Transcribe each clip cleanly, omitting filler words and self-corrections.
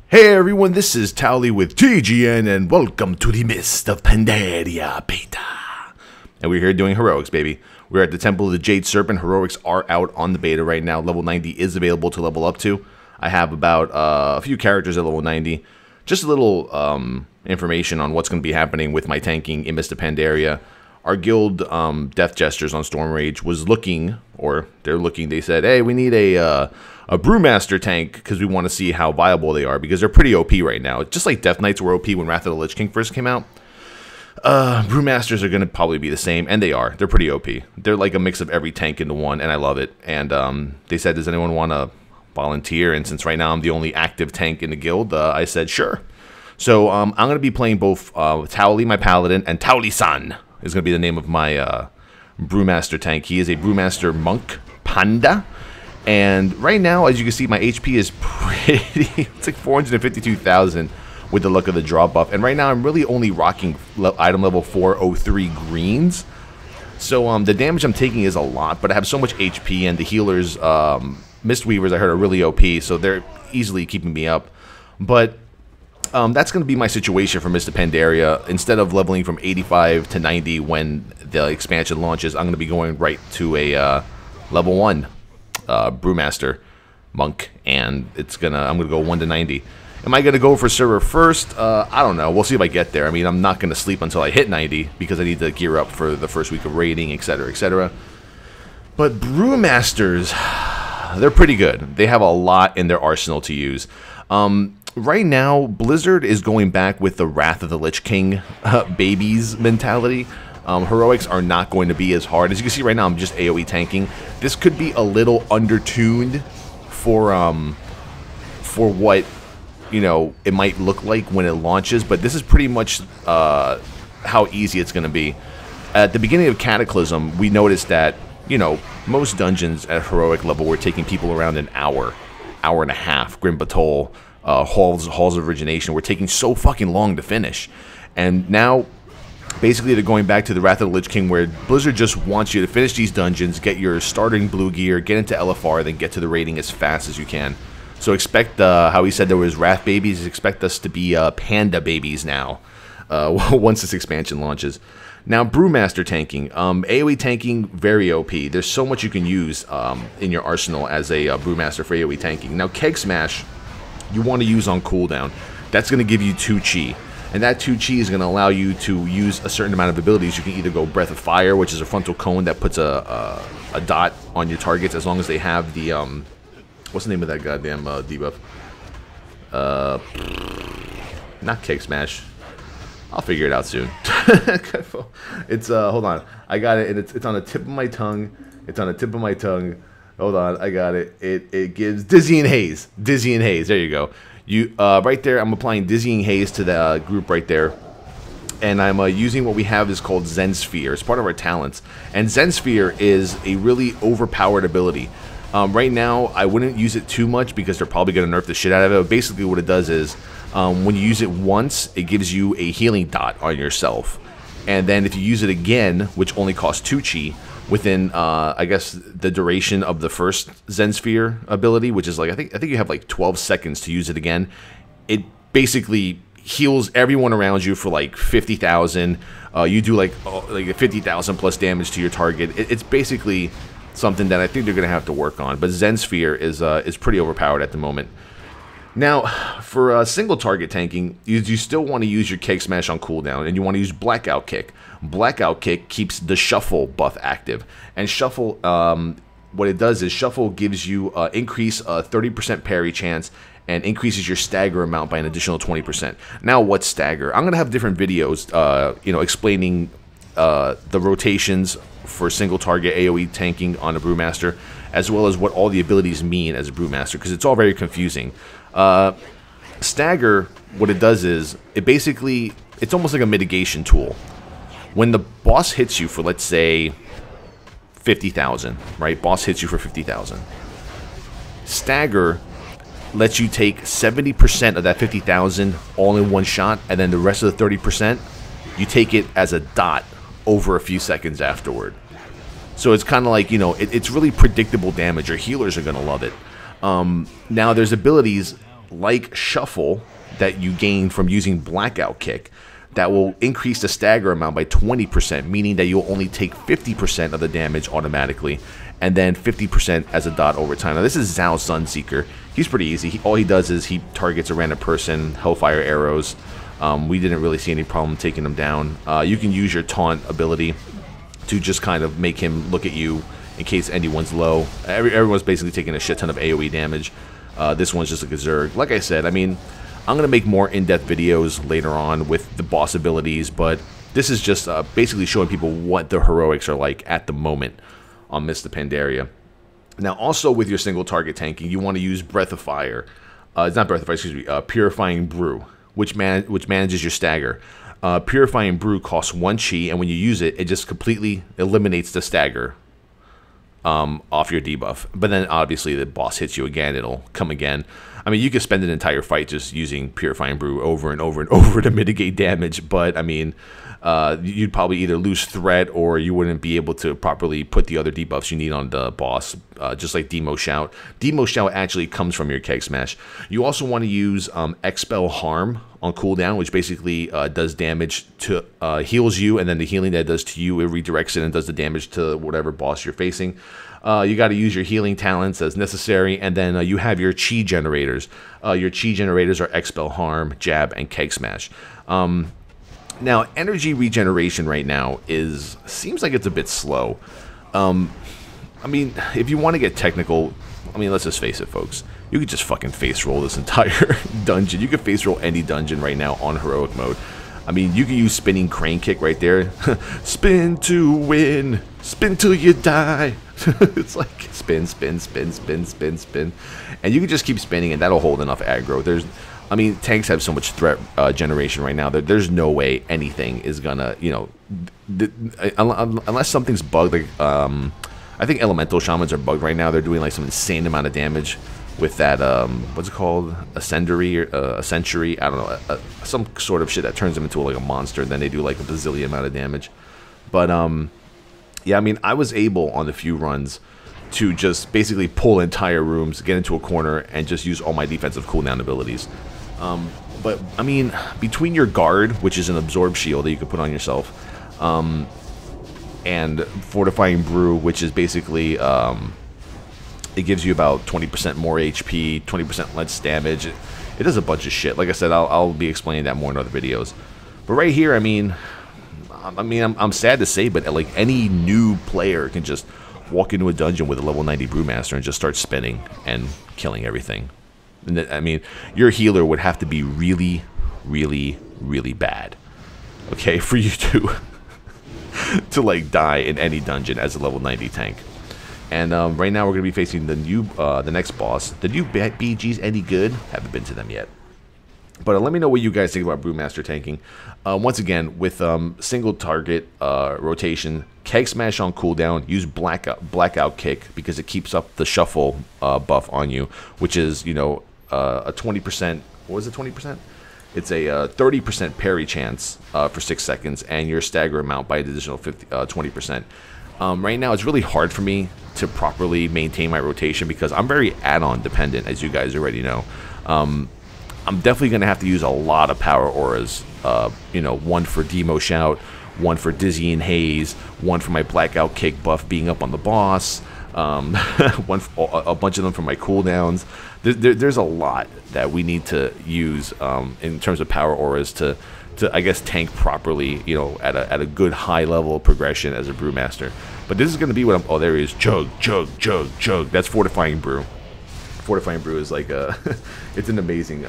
Hey everyone, this is Towelliee with TGN, and welcome to the Mist of Pandaria beta. And we're here doing heroics, baby. We're at the Temple of the Jade Serpent. Heroics are out on the beta right now. Level 90 is available to level up to. I have about a few characters at level 90. Just a little information on what's going to be happening with my tanking in Mist of Pandaria. Our guild, Death Jesters on Storm Rage, was looking, or they're looking, they said, hey, we need a Brewmaster tank because we want to see how viable they are because they're pretty OP right now. Just like Death Knights were OP when Wrath of the Lich King first came out. Brewmasters are going to probably be the same, and they are. They're pretty OP. They're like a mix of every tank into one, and I love it. And they said, does anyone want to volunteer? And since right now I'm the only active tank in the guild, I said, sure. So I'm going to be playing both Towelliee, my paladin, and Towelliee-san is going to be the name of my Brewmaster tank. He is a Brewmaster monk panda. And right now, as you can see, my HP is pretty... it's like 452,000 with the look of the draw buff. And right now, I'm really only rocking item level 403 greens. So the damage I'm taking is a lot, but I have so much HP, and the healers, Mistweavers, I heard, are really OP, so they're easily keeping me up. But that's going to be my situation for Mist of Pandaria. Instead of leveling from 85 to 90 when the expansion launches, I'm going to be going right to a level 1. Brewmaster monk, and I'm gonna go 1 to 90. Am I gonna go for server first? I don't know. We'll see if I get there. I mean, I'm not gonna sleep until I hit 90 because I need to gear up for the first week of raiding, etc., etc. But Brewmasters, they're pretty good. They have a lot in their arsenal to use. Right now, Blizzard is going back with the Wrath of the Lich King babies mentality. Heroics are not going to be as hard. As you can see right now, I'm just AoE tanking. This could be a little undertuned for what, you know, it might look like when it launches, but this is pretty much how easy it's going to be. At the beginning of Cataclysm, we noticed that, you know, most dungeons at heroic level were taking people around an hour and a half. Grim Batol, Halls of Origination were taking so fucking long to finish. And now, basically, they're going back to the Wrath of the Lich King, where Blizzard just wants you to finish these dungeons, get your starting blue gear, get into LFR, then get to the raiding as fast as you can. So expect, how he said there was Wrath babies, expect us to be panda babies now, once this expansion launches. Now, Brewmaster tanking. AoE tanking, very OP. There's so much you can use in your arsenal as a Brewmaster for AoE tanking. Now, Keg Smash, you want to use on cooldown. That's going to give you 2 chi. And that 2 chi is going to allow you to use a certain amount of abilities. You can either go Breath of Fire, which is a frontal cone that puts a dot on your targets as long as they have the, what's the name of that goddamn debuff? Not Kick Smash. I'll figure it out soon. It's, hold on. I got it, and it's on the tip of my tongue. It's on the tip of my tongue. Hold on, I got it. It gives Dizzying Haze. Dizzying Haze, there you go. Right there, I'm applying Dizzying Haze to the group right there, and I'm using what we have is called Zen Sphere. It's part of our talents, and Zen Sphere is a really overpowered ability. Right now, I wouldn't use it too much because they're probably going to nerf the shit out of it. But basically, what it does is, when you use it once, it gives you a healing dot on yourself, and then if you use it again, which only costs 2 chi, within, I guess, the duration of the first Zen Sphere ability, which is like, I think you have like 12 seconds to use it again. It basically heals everyone around you for like 50,000. You do like 50,000 plus damage to your target. It's basically something that I think they're going to have to work on. But Zen Sphere is pretty overpowered at the moment. Now, for single target tanking, you still want to use your Keg Smash on cooldown, and you want to use Blackout Kick. Blackout Kick keeps the Shuffle buff active, and Shuffle, what it does is Shuffle gives you increase 30% parry chance and increases your stagger amount by an additional 20%. Now, what's stagger? I'm gonna have different videos, you know, explaining the rotations for single target AoE tanking on a Brewmaster, as well as what all the abilities mean as a Brewmaster, because it's all very confusing. Stagger, what it does is, it's almost like a mitigation tool. When the boss hits you for, let's say, 50,000, right? Boss hits you for 50,000. Stagger lets you take 70% of that 50,000 all in one shot, and then the rest of the 30%, you take it as a dot over a few seconds afterward. So it's kind of like, you know, it's really predictable damage. Your healers are going to love it. Now, there's abilities like Shuffle that you gain from using Blackout Kick, that will increase the stagger amount by 20%, meaning that you'll only take 50% of the damage automatically, and then 50% as a dot over time. Now this is Zhao Sunseeker. He's pretty easy. All he does is he targets a random person, Hellfire arrows. We didn't really see any problem taking him down. You can use your taunt ability to just kind of make him look at you in case anyone's low. Everyone's basically taking a shit ton of AoE damage. This one's just like a Zerg. Like I said, I mean, I'm going to make more in-depth videos later on with the boss abilities, but this is just basically showing people what the heroics are like at the moment on Mr. Pandaria. Now, also with your single target tanking, you want to use Breath of Fire. It's not Breath of Fire, excuse me, Purifying Brew, which manages your stagger. Purifying Brew costs 1 chi, and when you use it, it just completely eliminates the stagger off your debuff. But then obviously the boss hits you again, it'll come again. I mean, you could spend an entire fight just using Purifying Brew over and over and over to mitigate damage, but I mean, you'd probably either lose threat or you wouldn't be able to properly put the other debuffs you need on the boss, just like Demo Shout. Demo Shout actually comes from your Keg Smash. You also want to use Expel Harm on cooldown, which basically does damage to, heals you, and then the healing that it does to you, it redirects it and does the damage to whatever boss you're facing. You got to use your healing talents as necessary, and then you have your chi generators. Your chi generators are Expel Harm, Jab, and Keg Smash. Now, energy regeneration right now seems like it's a bit slow. I mean, if you want to get technical, I mean, let's just face it, folks. You could just fucking face roll this entire dungeon. You could face roll any dungeon right now on heroic mode. I mean, you can use spinning crane kick right there. Spin to win. Spin till you die. It's like spin, spin, spin, spin, spin, spin. And you can just keep spinning and that'll hold enough aggro. I mean, tanks have so much threat generation right now that there's no way anything is gonna, you know, unless something's bugged. Like, I think elemental shamans are bugged right now. They're doing like some insane amount of damage with that, what's it called? A century, I don't know, some sort of shit that turns them into like a monster, and then they do like a bazillion amount of damage. But, yeah, I mean, I was able on a few runs to just basically pull entire rooms, get into a corner, and just use all my defensive cooldown abilities. But, I mean, between your guard, which is an absorb shield that you can put on yourself, and Fortifying Brew, which is basically, it gives you about 20% more HP, 20% less damage. It does a bunch of shit. Like I said, I'll be explaining that more in other videos. But right here, I mean, I'm sad to say, but like any new player can just walk into a dungeon with a level 90 Brewmaster and just start spinning and killing everything. And I mean, your healer would have to be really, really, really bad, okay, for you to like die in any dungeon as a level 90 tank. And right now we're going to be facing the next boss. The new BGs any good? Haven't been to them yet. But let me know what you guys think about Brewmaster tanking. Once again, with single target rotation, Keg Smash on cooldown, use Blackout Kick because it keeps up the Shuffle buff on you, which is, you know, a 20%, what was it, 20%? It's a 30% parry chance for 6 seconds, and your stagger amount by an additional 20%. Right now, it's really hard for me to properly maintain my rotation because I'm very add-on dependent, as you guys already know. I'm definitely going to have to use a lot of power auras. You know, one for Demo Shout, one for Dizzying Haze, one for my Blackout Kick buff being up on the boss, a bunch of them for my cooldowns. There's a lot that we need to use in terms of power auras to I guess tank properly, you know, at a good high level of progression as a Brewmaster. But this is going to be what oh, there he is. Chug, chug, chug, chug. That's Fortifying Brew. Fortifying Brew is like it's an amazing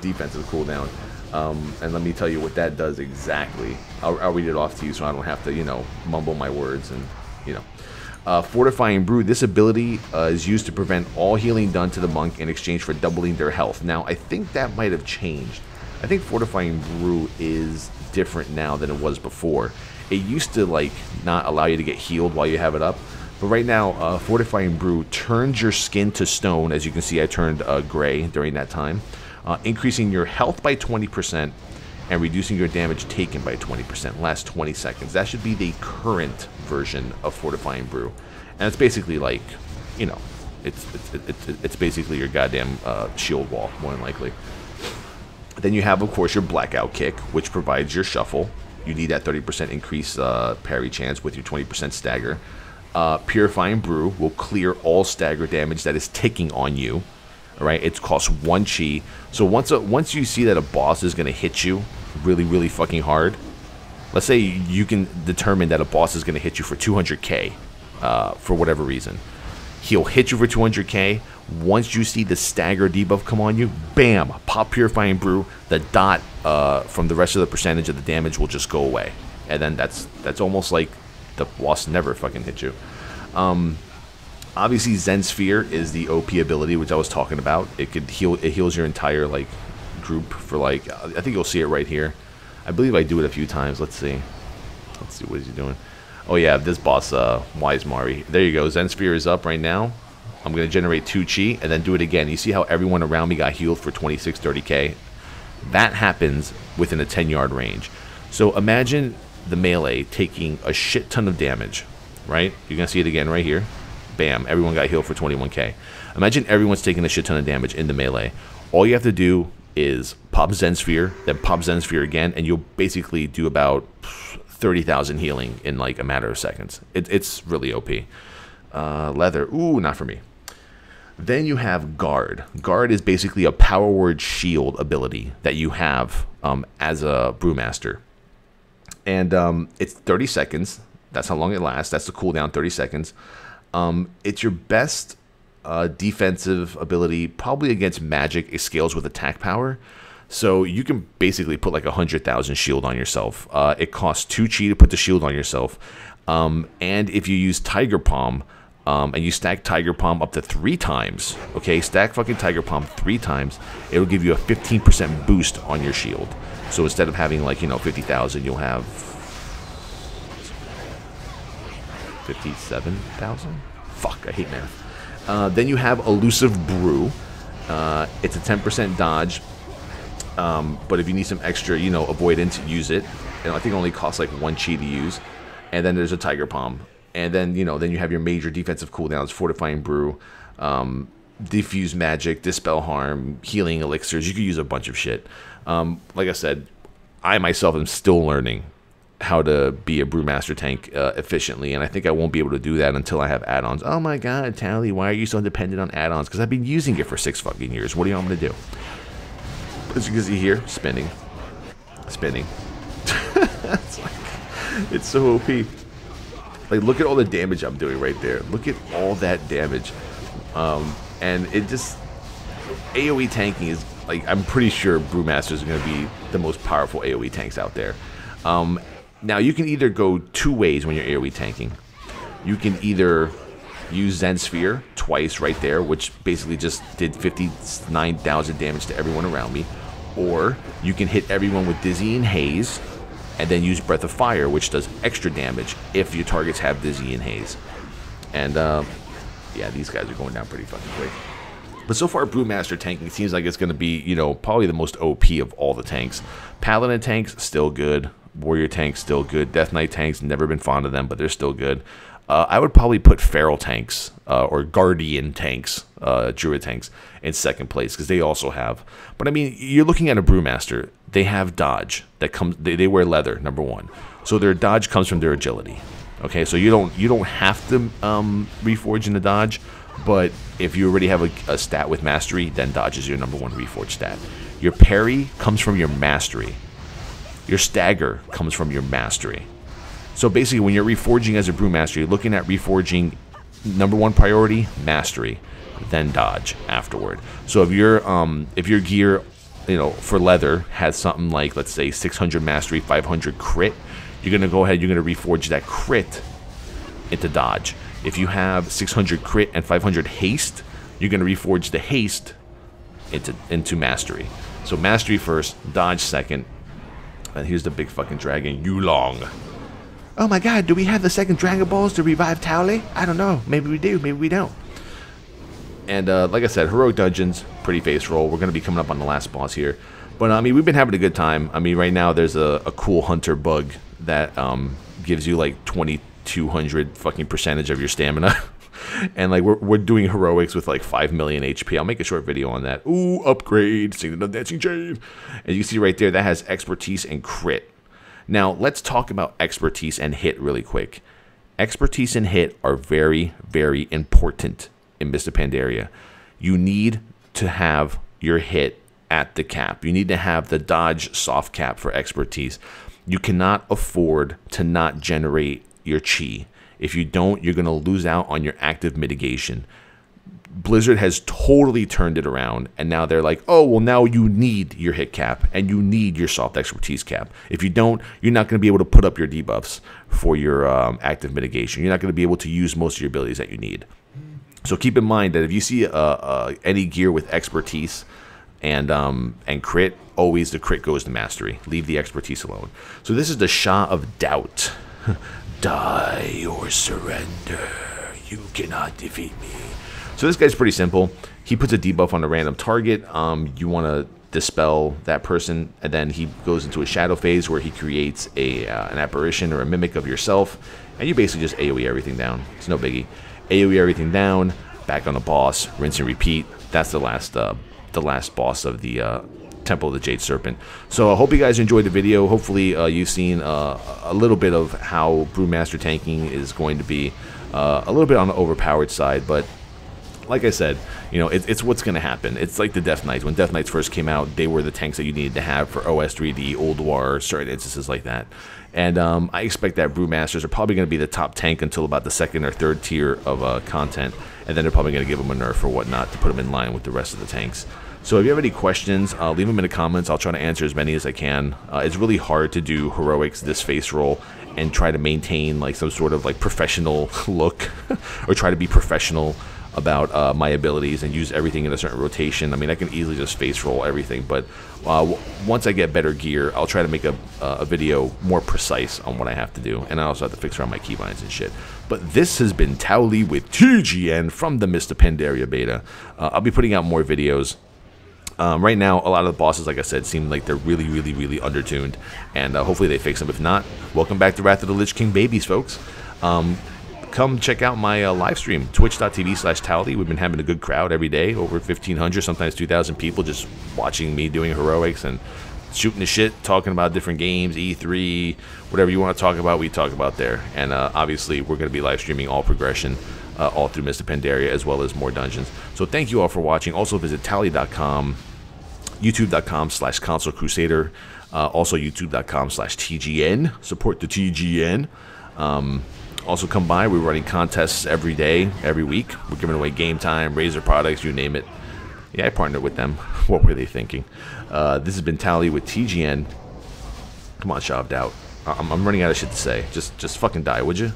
defensive cooldown. And let me tell you what that does exactly. I'll read it off to you so I don't have to, you know, mumble my words and, you know. Fortifying Brew, this ability is used to prevent all healing done to the monk in exchange for doubling their health. Now, I think that might have changed. I think Fortifying Brew is different now than it was before. It used to, like, not allow you to get healed while you have it up. But right now, Fortifying Brew turns your skin to stone. As you can see, I turned gray during that time. Increasing your health by 20% and reducing your damage taken by 20%. Last 20 seconds. That should be the current version of Fortifying Brew. And it's basically like, you know, It's basically your goddamn shield wall, more than likely. Then you have, of course, your blackout kick, which provides your shuffle. You need that 30% increase parry chance with your 20% stagger. Purifying Brew will clear all stagger damage that is ticking on you. All right, it costs 1 chi. So once you see that a boss is going to hit you really, really fucking hard, let's say you can determine that a boss is going to hit you for 200k for whatever reason. He'll hit you for 200k. Once you see the stagger debuff come on you, bam, pop Purifying Brew. The dot from the rest of the percentage of the damage will just go away, and then that's almost like the boss never fucking hit you. Obviously, Zen Sphere is the OP ability, which I was talking about. It heals your entire like group for like, I think you'll see it right here. I believe I do it a few times. Let's see what is he doing. Oh yeah, this boss, Wise Mari. There you go. Zen Sphere is up right now. I'm going to generate 2 chi and then do it again. You see how everyone around me got healed for 26, 30k? That happens within a 10-yard range. So imagine the melee taking a shit ton of damage, right? You're going to see it again right here. Bam, everyone got healed for 21k. Imagine everyone's taking a shit ton of damage in the melee. All you have to do is pop Zen Sphere, then pop Zen Sphere again, and you'll basically do about 30,000 healing in like a matter of seconds. It's really OP. Leather, ooh, not for me. Then you have Guard. Guard is basically a power word shield ability that you have as a Brewmaster. And it's 30 seconds. That's how long it lasts. That's the cooldown, 30 seconds. It's your best defensive ability, probably against magic. It scales with attack power. So you can basically put like 100,000 shield on yourself. It costs 2 chi to put the shield on yourself. And if you use Tiger Palm, and you stack Tiger Palm up to 3 times, okay, stack fucking Tiger Palm 3 times, it'll give you a 15% boost on your shield. So instead of having like, 50,000, you'll have 57,000? Fuck, I hate math. Then you have Elusive Brew. It's a 10% dodge, but if you need some extra, avoidance, use it. I think it only costs like 1 chi to use. And then there's a Tiger Palm. And then, then you have your major defensive cooldowns, Fortifying Brew, Diffuse Magic, Dispel Harm, Healing Elixirs. You could use a bunch of shit. Like I said, I myself am still learning how to be a Brewmaster tank efficiently, and I think I won't be able to do that until I have add-ons. Oh my god, Towelliee, why are you so dependent on add-ons? Because I've been using it for 6 fucking years. What do you want me to do? As you can see here, spinning. It's so OP. Like, look at all the damage I'm doing right there. Look at all that damage. And it just... AoE tanking is... Like, I'm pretty sure Brewmasters are going to be the most powerful AoE tanks out there. Now, you can either go 2 ways when you're AoE tanking. You can either use Zen Sphere twice right there, which basically just did 59,000 damage to everyone around me. Or you can hit everyone with Dizzying Haze, and then use Breath of Fire, which does extra damage if your targets have Dizzying Haze. And, yeah, these guys are going down pretty fucking quick. But so far, Brewmaster tanking seems like it's going to be, probably the most OP of all the tanks. Paladin tanks, still good. Warrior tanks, still good. Death Knight tanks, never been fond of them, but they're still good. I would probably put Feral tanks, or Guardian tanks, Druid tanks, in second place, because they also have. But, I mean, you're looking at a Brewmaster. They have dodge. That comes. They wear leather, number 1. So their dodge comes from their agility. Okay, so you don't have to reforge in the dodge, but if you already have a stat with mastery, then dodge is your number 1 reforge stat. Your parry comes from your mastery. Your stagger comes from your mastery. So basically, when you're reforging as a Brewmaster, you're looking at reforging number 1 priority, mastery, then dodge afterward. So if your gear, for leather has something like, let's say, 600 mastery, 500 crit, you're gonna go ahead, you're gonna reforge that crit into dodge. If you have 600 crit and 500 haste, you're gonna reforge the haste into mastery. So mastery first, dodge second. And here's the big fucking dragon, Yulong. Oh my god, do we have the second Dragon Balls to revive Towelliee? I don't know. Maybe we do, maybe we don't. And like I said, Heroic Dungeons, pretty face roll. We're going to be coming up on the last boss here. But I mean, we've been having a good time. I mean, right now there's a cool hunter bug that gives you like 2,200 fucking percentage of your stamina. And like we're doing heroics with like 5 million HP. I'll make a short video on that. Ooh, upgrade, sing the dancing Jade. And you see right there, that has expertise and crit. Now let's talk about expertise and hit really quick. Expertise and hit are very, very important in Mr. Pandaria. You need to have your hit at the cap. You need to have the dodge soft cap for expertise. You cannot afford to not generate your chi. If you don't, you're going to lose out on your active mitigation. Blizzard has totally turned it around, and now they're like, oh, well, now you need your hit cap, and you need your soft expertise cap. If you don't, you're not going to be able to put up your debuffs for your active mitigation. You're not going to be able to use most of your abilities that you need. So keep in mind that if you see any gear with expertise and crit, always the crit goes to mastery. Leave the expertise alone. So this is the Shah of Doubt. Die or surrender. You cannot defeat me. So this guy's pretty simple. He puts a debuff on a random target. You want to dispel that person, and then he goes into a shadow phase where he creates an apparition or a mimic of yourself, and you basically just AoE everything down. It's no biggie. AoE everything down, back on the boss, rinse and repeat. That's the last boss of the Temple of the Jade Serpent. So I hope you guys enjoyed the video. Hopefully you've seen a little bit of how Brewmaster tanking is going to be a little bit on the overpowered side, but like I said, you know, it's what's going to happen. It's like the Death Knights. When Death Knights first came out, they were the tanks that you needed to have for OS3D, Old War, certain instances like that. And I expect that Brewmasters are probably going to be the top tank until about the second or third tier of content, and then they're probably going to give them a nerf or whatnot to put them in line with the rest of the tanks. So if you have any questions, leave them in the comments. I'll try to answer as many as I can. It's really hard to do heroics this face roll and try to maintain like some sort of like professional look or try to be professional about my abilities and use everything in a certain rotation. I mean, I can easily just face roll everything, but once I get better gear, I'll try to make a video more precise on what I have to do, and I also have to fix around my keybinds and shit. But this has been Towelliee with TGN from the Mr. Pandaria beta. I'll be putting out more videos. Right now, a lot of the bosses, like I said, seem like they're really, really, really undertuned, and hopefully they fix them. If not, welcome back to Wrath of the Lich King babies, folks. Come check out my live stream, twitch.tv/Towelliee. We've been having a good crowd every day, over 1,500, sometimes 2,000 people just watching me doing heroics and shooting the shit, talking about different games, E3, whatever you want to talk about, we talk about there. And obviously, we're going to be live streaming all progression, all through Mr. Pandaria, as well as more dungeons. So thank you all for watching. Also visit Towelliee.com, youtube.com/Console Crusader, also youtube.com/TGN. Support the TGN. Also come by. We're running contests every day, every week. We're giving away game time, Razer products, you name it. Yeah, I partnered with them. What were they thinking? This has been Towelliee with TGN. Come on, Shah of Doubt. I'm running out of shit to say. Just fucking die, would you?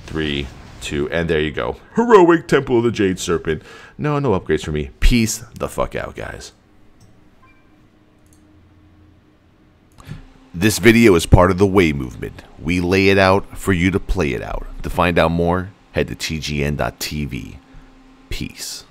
3, 2, and there you go. Heroic Temple of the Jade Serpent. No upgrades for me. Peace the fuck out, guys. This video is part of the Way movement. We lay it out for you to play it out. To find out more, head to tgn.tv. Peace.